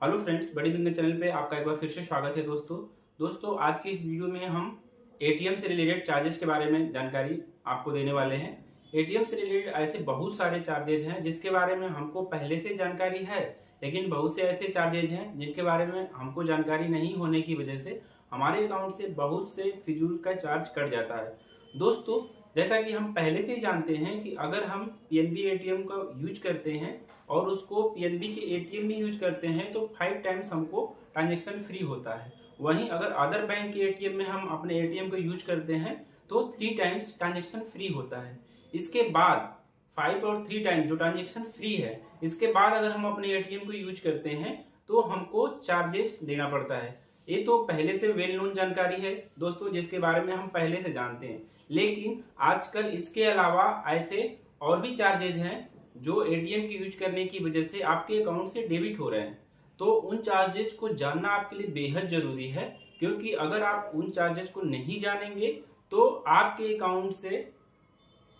Hello friends, बड़ी बिंगन channel पे आपका एक बार फिर से स्वागत है दोस्तों आज की इस वीडियो में हम एटीएम से रिलेटेड चार्जेस के बारे में जानकारी आपको देने वाले हैं। एटीएम से रिलेटेड ऐसे बहुत सारे चार्जेज हैं जिसके बारे में हमको पहले से जानकारी है, लेकिन बहुत से ऐसे चार्जेज हैं जिनके बारे में हमको जानकारी नहीं होने की वजह से हमारे अकाउंट से बहुत से फिजूल का चार्ज कट जाता है। दोस्तों, जैसा कि हम पहले से ही जानते हैं कि अगर हम पीएनबी एटीएम का यूज करते हैं और उसको पीएनबी के एटीएम में यूज करते हैं तो 5 टाइम्स हमको ट्रांजेक्शन फ्री होता है। वहीं अगर अदर बैंक के एटीएम में हम अपने एटीएम को यूज करते हैं तो 3 टाइम्स ट्रांजेक्शन फ्री होता है। इसके बाद 5 और 3 टाइम्स जो ट्रांजेक्शन फ्री है, इसके बाद अगर हम अपने एटीएम को यूज करते हैं तो हमको चार्जेस देना पड़ता है। ये तो पहले से वेल नोन जानकारी है दोस्तों, जिसके बारे में हम पहले से जानते हैं। लेकिन आजकल इसके अलावा ऐसे और भी चार्जेज हैं जो एटीएम के यूज करने की वजह से आपके अकाउंट से डेबिट हो रहे हैं। तो उन चार्जेज को जानना आपके लिए बेहद जरूरी है, क्योंकि अगर आप उन चार्जेज को नहीं जानेंगे तो आपके अकाउंट से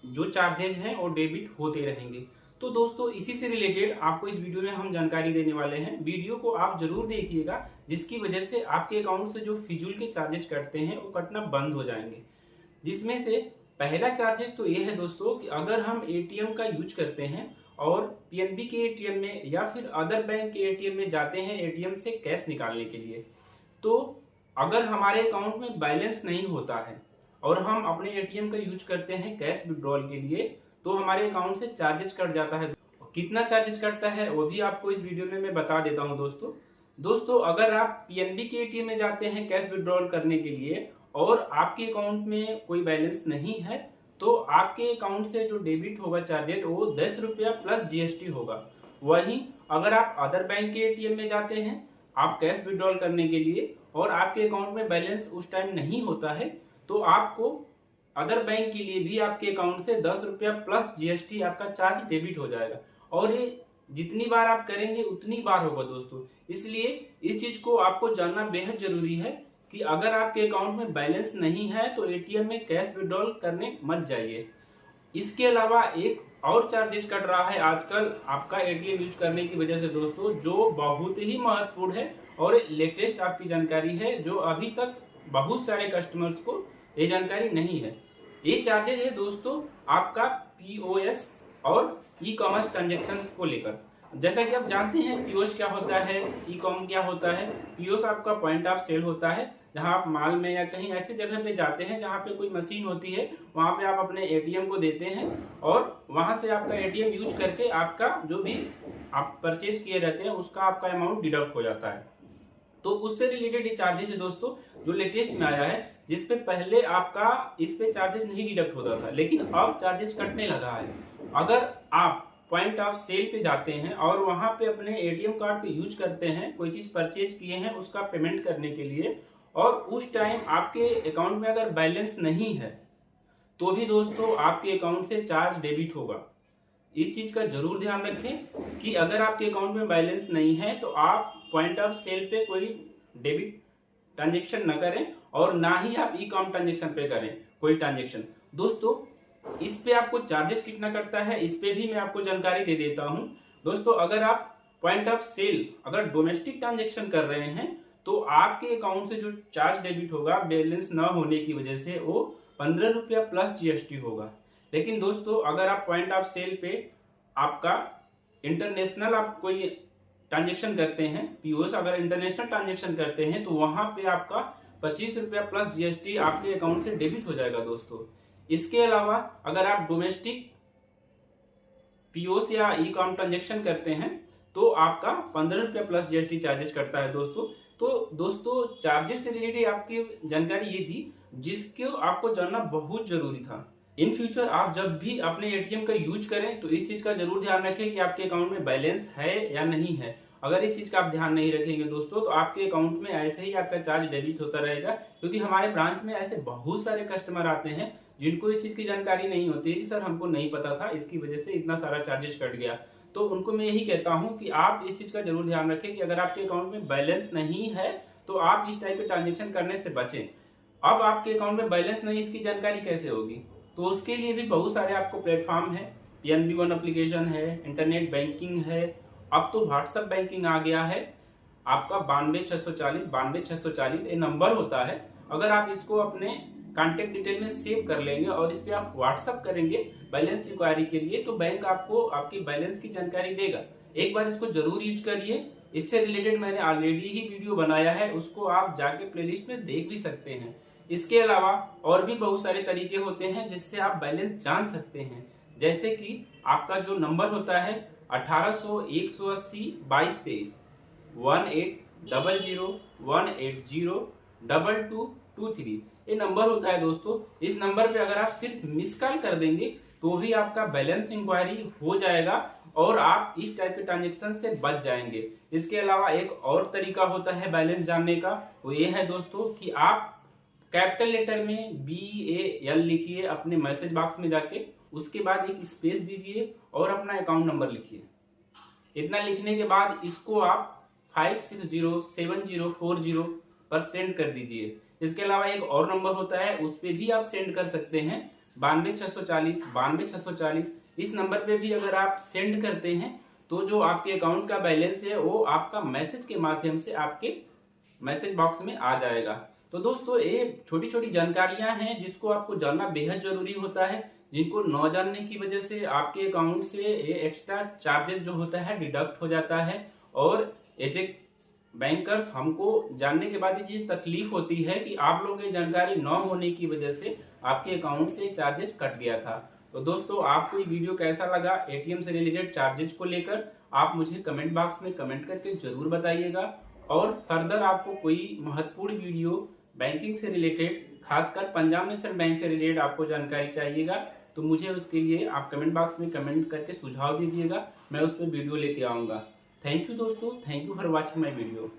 जो चार्जेज हैं वो डेबिट होते रहेंगे। तो दोस्तों, इसी से रिलेटेड आपको इस वीडियो में हम जानकारी देने वाले हैं। वीडियो को आप जरूर देखिएगा, जिसकी वजह से आपके अकाउंट से जो फिजूल के चार्जेज कटते हैं वो कटना बंद हो जाएंगे। जिसमें से पहला चार्जेस तो ये है दोस्तों कि अगर हम एटीएम का यूज करते हैं और पीएनबी के एटीएम में या फिर अदर बैंक के एटीएम में जाते हैं एटीएम से कैश निकालने के लिए, तो अगर हमारे अकाउंट में बैलेंस नहीं होता है और हम अपने एटीएम का यूज करते हैं कैश विड्रॉल के लिए, तो हमारे अकाउंट से चार्जेस कट जाता है। कितना चार्जेस कटता है वो भी आपको इस वीडियो में मैं बता देता हूं दोस्तों, अगर आप पीएनबी के एटीएम में जाते हैं कैश विड्रॉल करने के लिए और आपके अकाउंट में कोई बैलेंस नहीं है, तो आपके अकाउंट से जो डेबिट होगा चार्जेज वो 10 रुपया प्लस जीएसटी होगा। वहीं अगर आप अदर बैंक के एटीएम में जाते हैं आप कैश विड्रॉल करने के लिए और आपके अकाउंट में बैलेंस उस टाइम नहीं होता है, तो आपको अदर बैंक के लिए भी आपके अकाउंट से 10 रुपया प्लस जीएसटी आपका चार्ज डेबिट हो जाएगा। और ये जितनी बार आप करेंगे उतनी बार होगा दोस्तों। इसलिए इस चीज को आपको जानना बेहद जरूरी है कि अगर आपके अकाउंट में बैलेंस नहीं है तो एटीएम में कैश विड्रॉल करने मत जाइए। इसके अलावा एक और चार्जेस कट रहा है आजकल आपका एटीएम यूज करने की वजह से दोस्तों, जो बहुत ही महत्वपूर्ण है और लेटेस्ट आपकी जानकारी है, जो अभी तक बहुत सारे कस्टमर्स को ये जानकारी नहीं है। ये चार्जेस है दोस्तों आपका पीओएस और ई कॉमर्स ट्रांजेक्शन को लेकर। जैसा कि आप जानते हैं पीओएस क्या होता है, ई कॉम क्या होता है। पीओएस आपका पॉइंट ऑफ सेल होता है, जहां आप माल में या कहीं ऐसे जगह पे जाते हैं जहां पे कोई मशीन होती है, वहां पे आप अपने एटीएम को देते हैं और वहां से आपका एटीएम यूज करके आपका जो भी आप परचेज किए रहते हैं उसका आपका अमाउंट डिडक्ट हो जाता है। तो उससे रिलेटेड ये चार्जेस है दोस्तों जो लेटेस्ट में आया है, जिसपे पहले आपका इस पे चार्जेस नहीं डिडक्ट होता था, लेकिन अब चार्जेस कटने लगा है। अगर आप पॉइंट ऑफ सेल पे जाते हैं और वहां पे अपने एटीएम कार्ड को यूज करते हैं, कोई चीज परचेज किए हैं उसका पेमेंट करने के लिए, और उस टाइम आपके अकाउंट में अगर बैलेंस नहीं है तो भी दोस्तों आपके अकाउंट से चार्ज डेबिट होगा। इस चीज का जरूर ध्यान रखें कि अगर आपके अकाउंट में बैलेंस नहीं है तो आप पॉइंट ऑफ सेल पे कोई डेबिट ट्रांजेक्शन न करें और ना ही आप ई कॉम ट्रांजेक्शन पे करें कोई ट्रांजेक्शन। दोस्तों, इस पे आपको चार्जेस कितना कटता है इस पे भी मैं आपको जानकारी दे देता हूं। दोस्तों, अगर आप पॉइंट ऑफ सेल अगर डोमेस्टिक ट्रांजेक्शन कर रहे हैं तो आपके अकाउंट से जो चार्ज डेबिट होगा बैलेंस न होने की वजह से वो 15 रुपया प्लस जीएसटी होगा। लेकिन दोस्तों, अगर आप पॉइंट ऑफ सेल पे आपका इंटरनेशनल आप कोई ट्रांजेक्शन करते हैं, पीओएस अगर इंटरनेशनल ट्रांजेक्शन करते हैं, तो वहां पे आपका 25 रुपया प्लस जीएसटी आपके अकाउंट से डेबिट हो जाएगा दोस्तों। इसके अलावा अगर आप डोमेस्टिक पीओएस या ई कॉम ट्रांजेक्शन करते हैं तो आपका 15 रुपया प्लस जीएसटी चार्जेस कटता है दोस्तों। तो दोस्तों, चार्जेस से रिलेटेड आपकी जानकारी ये थी जिसको आपको जानना बहुत जरूरी था। इन फ्यूचर आप जब भी अपने एटीएम का यूज करें तो इस चीज का जरूर ध्यान रखें कि आपके अकाउंट में बैलेंस है या नहीं है। अगर इस चीज का आप ध्यान नहीं रखेंगे दोस्तों तो आपके अकाउंट में ऐसे ही आपका चार्ज डेबिट होता रहेगा, क्योंकि हमारे ब्रांच में ऐसे बहुत सारे कस्टमर आते हैं जिनको इस चीज की जानकारी नहीं होती है कि सर हमको नहीं पता था, इसकी वजह से इतना सारा चार्जेस कट गया। तो उनको मैं यही कहता हूं कि आप इस चीज का जरूर ध्यान रखें कि अगर आपके अकाउंट में बैलेंस नहीं है तो आप इस टाइप के ट्रांजेक्शन करने से बचें। अब आपके अकाउंट में बैलेंस नहीं, इसकी जानकारी कैसे होगी? तो उसके लिए भी बहुत सारे आपको प्लेटफॉर्म है। पीएनबी वन एप्लीकेशन है, इंटरनेट बैंकिंग है, अब तो व्हाट्सएप बैंकिंग आ गया है। आपका 92 640 ये नंबर होता है। अगर आप इसको अपने कॉन्टेक्ट डिटेल में सेव कर लेंगे और इस पे आप व्हाट्सअप करेंगे बैलेंस इंक्वायरी के लिए, तो बैंक आपको आपकी बैलेंस की जानकारी देगा। एक बार इसको जरूर यूज करिए। इससे रिलेटेड मैंने ऑलरेडी ही वीडियो बनाया है, उसको आप जाके प्लेलिस्ट में देख भी सकते हैं। इसके अलावा और भी बहुत सारे तरीके होते हैं जिससे आप बैलेंस जान सकते हैं, जैसे कि आपका जो नंबर होता है 1800 180 2223 1800 180 2223 ये नंबर होता है दोस्तों। इस नंबर पे अगर आप सिर्फ मिस कॉल कर देंगे तो भी आपका बैलेंस इंक्वायरी हो जाएगा और आप इस टाइप के ट्रांजेक्शन से बच जाएंगे। इसके अलावा एक और तरीका होता है बैलेंस जानने का, वो ये है दोस्तों कि आप कैपिटल लेटर में BAL लिखिए अपने मैसेज बॉक्स में जाके, उसके बाद एक स्पेस दीजिए और अपना अकाउंट नंबर लिखिए। इतना लिखने के बाद इसको आप 5607040 पर सेंड कर दीजिए। इसके अलावा एक और नंबर होता है, उस पे भी आप सेंड कर सकते हैं 92 640 इस नंबर पे भी अगर आप सेंड करते हैं तो जो आपके अकाउंट का बैलेंस है वो आपका मैसेज के माध्यम से आपके मैसेज बॉक्स में आ जाएगा। तो दोस्तों ये छोटी छोटी जानकारियां हैं जिसको आपको जानना बेहद जरूरी होता है, जिनको न जानने की वजह से आपके अकाउंट से ये एक्स्ट्रा चार्जेस जो होता है डिडक्ट हो जाता है और एज ए बैंकर्स हमको जानने के बाद ये चीज तकलीफ होती है कि आप लोगों की जानकारी न होने की वजह से आपके अकाउंट से चार्जेस कट गया था। तो दोस्तों आपको ये वीडियो कैसा लगा एटीएम से रिलेटेड चार्जेस को लेकर, आप मुझे कमेंट बॉक्स में कमेंट करके जरूर बताइएगा। और फर्दर आपको कोई महत्वपूर्ण वीडियो बैंकिंग से रिलेटेड, खासकर पंजाब नेशनल बैंक से रिलेटेड आपको जानकारी चाहिएगा तो मुझे उसके लिए आप कमेंट बॉक्स में कमेंट करके सुझाव दीजिएगा, मैं उस पर वीडियो लेके आऊँगा। थैंक यू दोस्तों, thank you for watching my video.